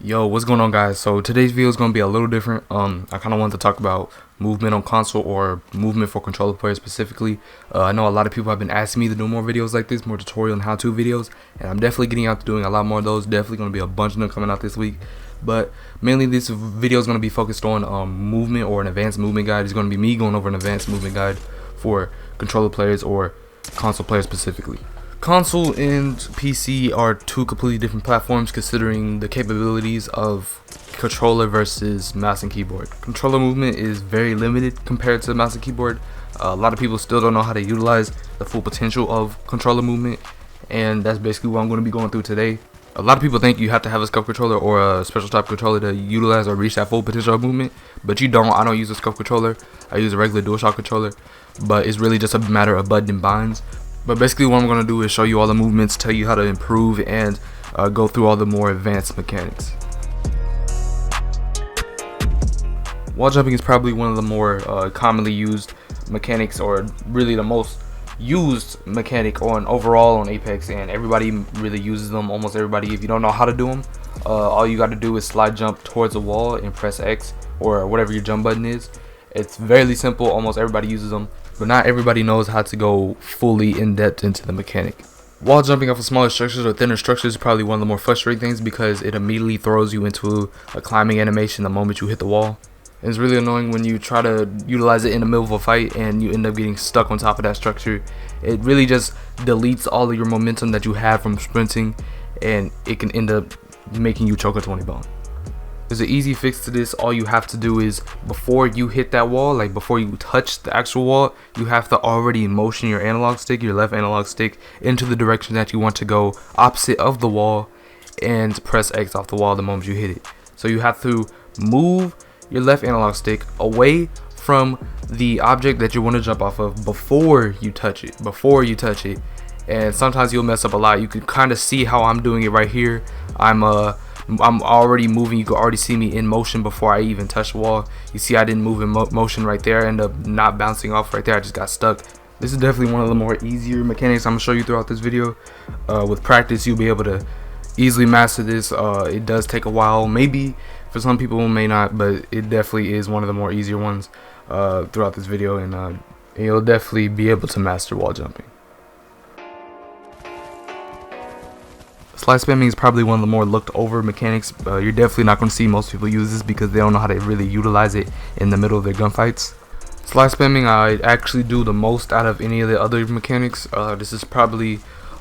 Yo, what's going on, guys? So today's video is going to be a little different. I kind of wanted to talk about movement on console, or movement for controller players specifically. I know a lot of people have been asking me to do more videos like this, more tutorial and how-to videos, and I'm definitely getting out to doing a lot more of those. Definitely going to be a bunch of them coming out this week, but mainly this video is going to be focused on movement, or an advanced movement guide. It's going to be me going over an advanced movement guide for controller players or console players specifically. Console and PC are two completely different platforms considering the capabilities of controller versus mouse and keyboard. Controller movement is very limited compared to mouse and keyboard. A lot of people still don't know how to utilize the full potential of controller movement, and that's basically what I'm going to be going through today. A lot of people think you have to have a scope controller or a special type controller to utilize or reach that full potential of movement, but you don't. I don't use a scope controller. I use a regular DualShock controller, but it's really just a matter of button and binds. But basically what I'm going to do is show you all the movements, tell you how to improve, and go through all the more advanced mechanics. Wall jumping is probably one of the more commonly used mechanics, or really the most used mechanic on overall on Apex, and everybody really uses them. Almost everybody. If you don't know how to do them, all you got to do is slide jump towards a wall and press X or whatever your jump button is. It's very simple. Almost everybody uses them, but not everybody knows how to go fully in depth into the mechanic. Wall jumping off of smaller structures or thinner structures is probably one of the more frustrating things, because it immediately throws you into a climbing animation the moment you hit the wall. And it's really annoying when you try to utilize it in the middle of a fight and you end up getting stuck on top of that structure. It really just deletes all of your momentum that you have from sprinting, and it can end up making you choke a 20 bone. There's an easy fix to this. All you have to do is, before you hit that wall, like before you touch the actual wall, you have to already motion your analog stick, your left analog stick, into the direction that you want to go opposite of the wall, and press X off the wall the moment you hit it. So you have to move your left analog stick away from the object that you want to jump off of before you touch it. And sometimes you'll mess up a lot. You can kind of see how I'm doing it right here. I'm already moving. You can already see me in motion before I even touch the wall. You see I didn't move in motion right there. I end up not bouncing off right there. I just got stuck. This is definitely one of the more easier mechanics I'm going to show you throughout this video. With practice, you'll be able to easily master this. It does take a while. Maybe for some people it may not, but it definitely is one of the more easier ones throughout this video, and you'll definitely be able to master wall jumping. Slide spamming is probably one of the more looked over mechanics. You're definitely not going to see most people use this because they don't know how to really utilize it in the middle of their gunfights. Slide spamming I actually do the most out of any of the other mechanics. This is probably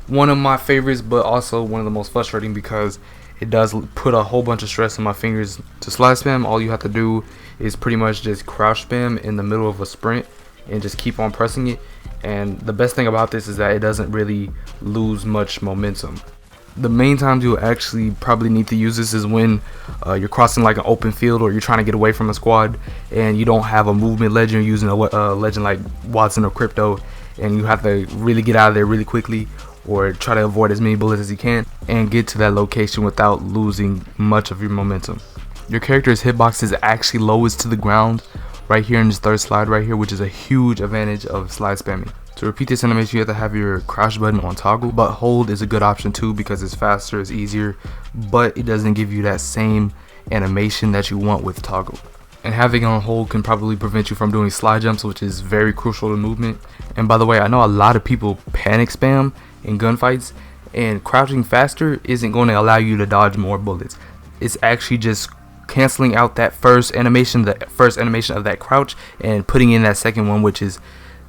one of my favorites, but also one of the most frustrating because it does put a whole bunch of stress on my fingers. To slide spam, all you have to do is pretty much just crouch spam in the middle of a sprint and just keep on pressing it. And the best thing about this is that it doesn't really lose much momentum. The main times you'll actually probably need to use this is when you're crossing like an open field, or you're trying to get away from a squad and you don't have a movement legend. You're using a legend like Watson or Crypto, and you have to really get out of there really quickly, or try to avoid as many bullets as you can and get to that location without losing much of your momentum. Your character's hitbox is actually lowest to the ground right here in this third slide right here, which is a huge advantage of slide spamming. To repeat this animation, you have to have your crouch button on toggle, but hold is a good option too because it's faster, it's easier, but it doesn't give you that same animation that you want with toggle. And having it on hold can probably prevent you from doing slide jumps, which is very crucial to movement. And by the way, I know a lot of people panic spam in gunfights, and crouching faster isn't going to allow you to dodge more bullets. It's actually just canceling out that first animation of that crouch and putting in that second one, which is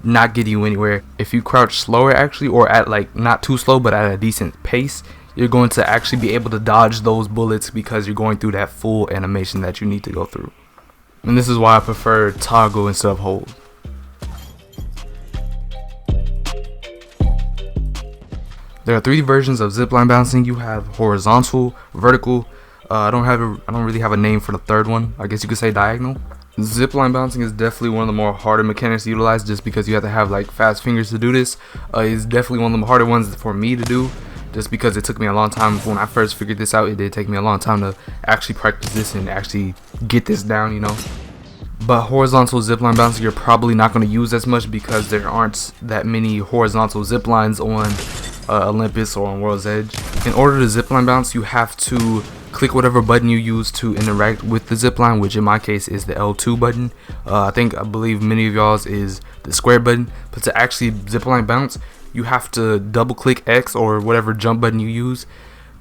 not getting you anywhere. If you crouch slower actually, or at like not too slow but at a decent pace, you're going to actually be able to dodge those bullets because you're going through that full animation that you need to go through. And this is why I prefer toggle instead of hold. There are three versions of zipline bouncing. You have horizontal, vertical. I don't really have a name for the third one. I guess you could say diagonal. Zipline bouncing is definitely one of the more harder mechanics to utilize, just because you have to have like fast fingers to do this. It's definitely one of the harder ones for me to do, just because it took me a long time. When I first figured this out, it did take me a long time to actually practice this and actually get this down, you know. But horizontal zipline bouncing you're probably not going to use as much because there aren't that many horizontal ziplines on Olympus or on World's Edge. In order to zipline bounce, you have to click whatever button you use to interact with the zipline, which in my case is the L2 button. I believe many of y'all's is the square button. But to actually zipline bounce, you have to double click X or whatever jump button you use.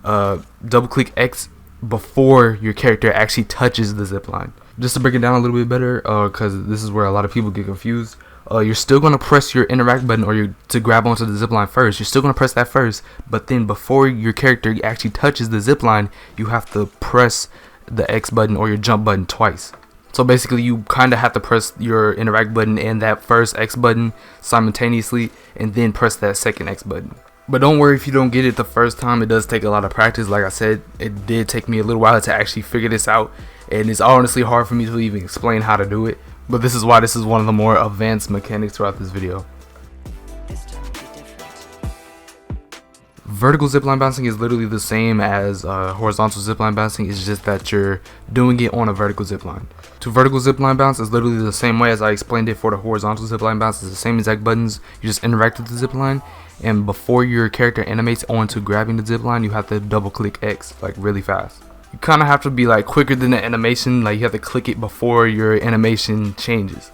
Double click X before your character actually touches the zipline. Just to break it down a little bit better, because this is where a lot of people get confused. You're still going to press your interact button or to grab onto the zipline first. You're still going to press that first, but then before your character actually touches the zipline, you have to press the X button or your jump button twice. So basically you kind of have to press your interact button and that first X button simultaneously, and then press that second X button. But don't worry if you don't get it the first time. It does take a lot of practice. Like I said, it did take me a little while to actually figure this out, and it's honestly hard for me to even explain how to do it. But this is why this is one of the more advanced mechanics throughout this video. Vertical zipline bouncing is literally the same as horizontal zipline bouncing. It's just that you're doing it on a vertical zipline. To vertical zipline bounce is literally the same way as I explained it for the horizontal zipline bounce. It's the same exact buttons. You just interact with the zipline, and before your character animates onto grabbing the zipline, you have to double click X like really fast. You kind of have to be like quicker than the animation. Like you have to click it before your animation changes.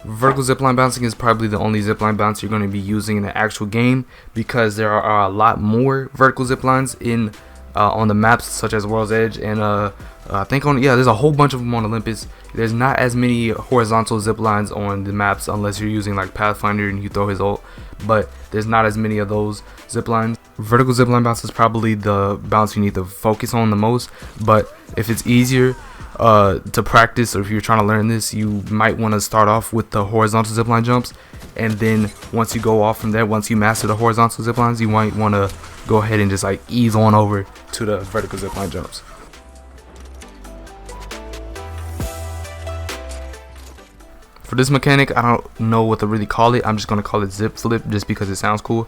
Vertical zipline bouncing is probably the only zipline bounce you're going to be using in the actual game, because there are a lot more vertical ziplines in on the maps such as World's Edge, and I think there's a whole bunch of them on Olympus. There's not as many horizontal ziplines on the maps unless you're using like Pathfinder and you throw his ult, but there's not as many of those ziplines. Vertical zipline bounce is probably the bounce you need to focus on the most, but if it's easier to practice, or if you're trying to learn this, you might want to start off with the horizontal zipline jumps, and then once you go off from there, once you master the horizontal ziplines, you might want to go ahead and just like ease on over to the vertical zipline jumps. For this mechanic, I don't know what to really call it. I'm just going to call it zip flip just because it sounds cool.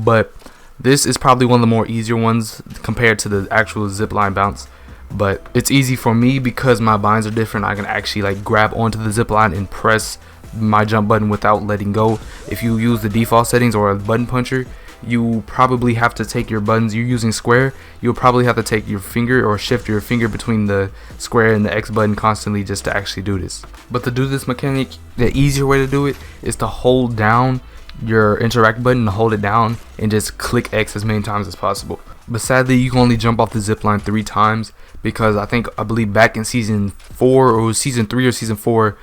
But this is probably one of the more easier ones compared to the actual zipline bounce. But it's easy for me because my binds are different. I can actually like grab onto the zipline and press my jump button without letting go. If you use the default settings or a button puncher, you probably have to take your buttons. You're using square, you'll probably have to take your finger or shift your finger between the square and the X button constantly just to actually do this. But to do this mechanic, the easier way to do it is to hold down your interact button, hold it down, and just click X as many times as possible. But sadly, you can only jump off the zipline 3 times, because I believe back in season 4 or season 3 or season 4,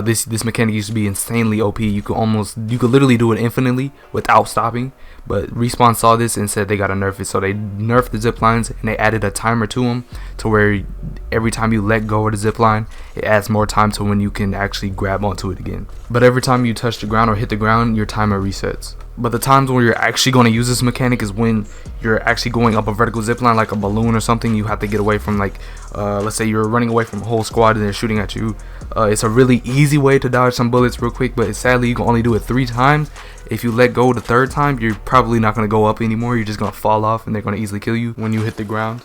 this mechanic used to be insanely OP. You could literally do it infinitely without stopping. But Respawn saw this and said they gotta nerf it, so they nerfed the ziplines and they added a timer to them, to where every time you let go of the zipline, it adds more time to when you can actually grab onto it again. But every time you touch the ground or hit the ground, your timer resets. But the times where you're actually going to use this mechanic is when you're actually going up a vertical zipline like a balloon or something. You have to get away from, like, let's say you're running away from a whole squad and they're shooting at you. It's a really easy way to dodge some bullets real quick, but sadly you can only do it 3 times. If you let go the 3rd time, you're probably not going to go up anymore. You're just going to fall off and they're going to easily kill you when you hit the ground.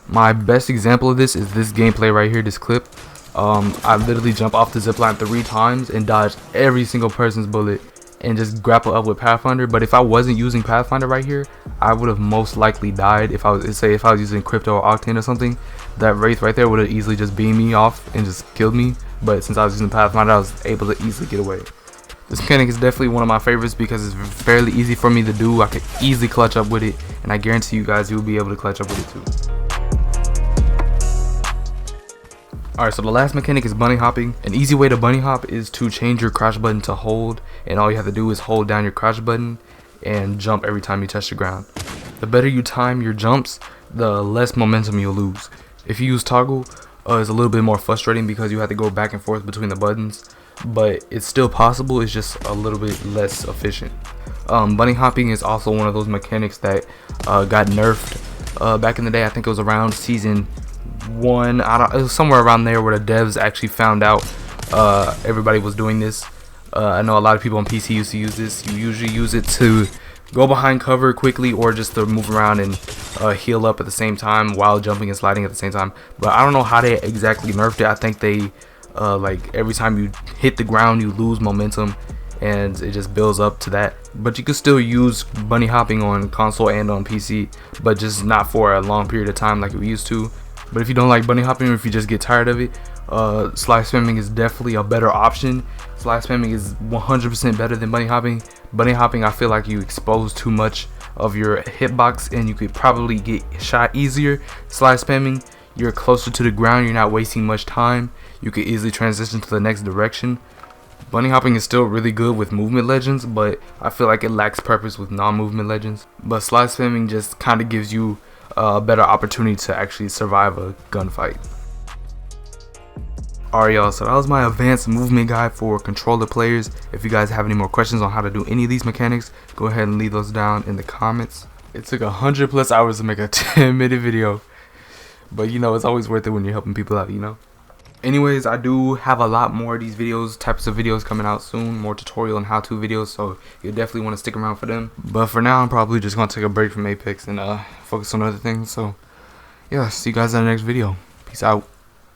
My best example of this is this gameplay right here, this clip. I literally jump off the zipline 3 times and dodge every single person's bullet and just grapple up with Pathfinder. But if I wasn't using Pathfinder right here, I would have most likely died. If I was using Crypto or Octane or something, that Wraith right there would have easily just beamed me off and just killed me. But since I was using Pathfinder, I was able to easily get away. This mechanic is definitely one of my favorites because it's fairly easy for me to do. I could easily clutch up with it, and I guarantee you guys you'll be able to clutch up with it too. Alright, so the last mechanic is bunny hopping. An easy way to bunny hop is to change your crouch button to hold, and all you have to do is hold down your crouch button and jump every time you touch the ground. The better you time your jumps, the less momentum you'll lose. If you use toggle, it's a little bit more frustrating because you have to go back and forth between the buttons, but it's still possible. It's just a little bit less efficient. Bunny hopping is also one of those mechanics that got nerfed back in the day. I think it was around season 1. It was somewhere around there where the devs actually found out everybody was doing this. I know a lot of people on PC used to use this. You usually use it to go behind cover quickly, or just to move around and heal up at the same time while jumping and sliding at the same time. But I don't know how they exactly nerfed it. I think they like every time you hit the ground you lose momentum, and it just builds up to that. But you can still use bunny hopping on console and on PC, but just not for a long period of time like we used to. But if you don't like bunny hopping, or if you just get tired of it, slide spamming is definitely a better option. Slide spamming is 100% better than bunny hopping. Bunny hopping, I feel like you expose too much of your hitbox and you could probably get shot easier. Slide spamming, you're closer to the ground, you're not wasting much time, you could easily transition to the next direction. Bunny hopping is still really good with movement legends, but I feel like it lacks purpose with non-movement legends. But slide spamming just kind of gives you a better opportunity to actually survive a gunfight. Alright y'all, so that was my advanced movement guide for controller players. If you guys have any more questions on how to do any of these mechanics, go ahead and leave those down in the comments. It took 100+ hours to make a 10-minute video, but you know, it's always worth it when you're helping people out, you know. Anyways, I do have a lot more of these types of videos coming out soon, more tutorial and how-to videos, so you definitely want to stick around for them. But for now, I'm probably just going to take a break from Apex and focus on other things. So yeah, see you guys in the next video. Peace out.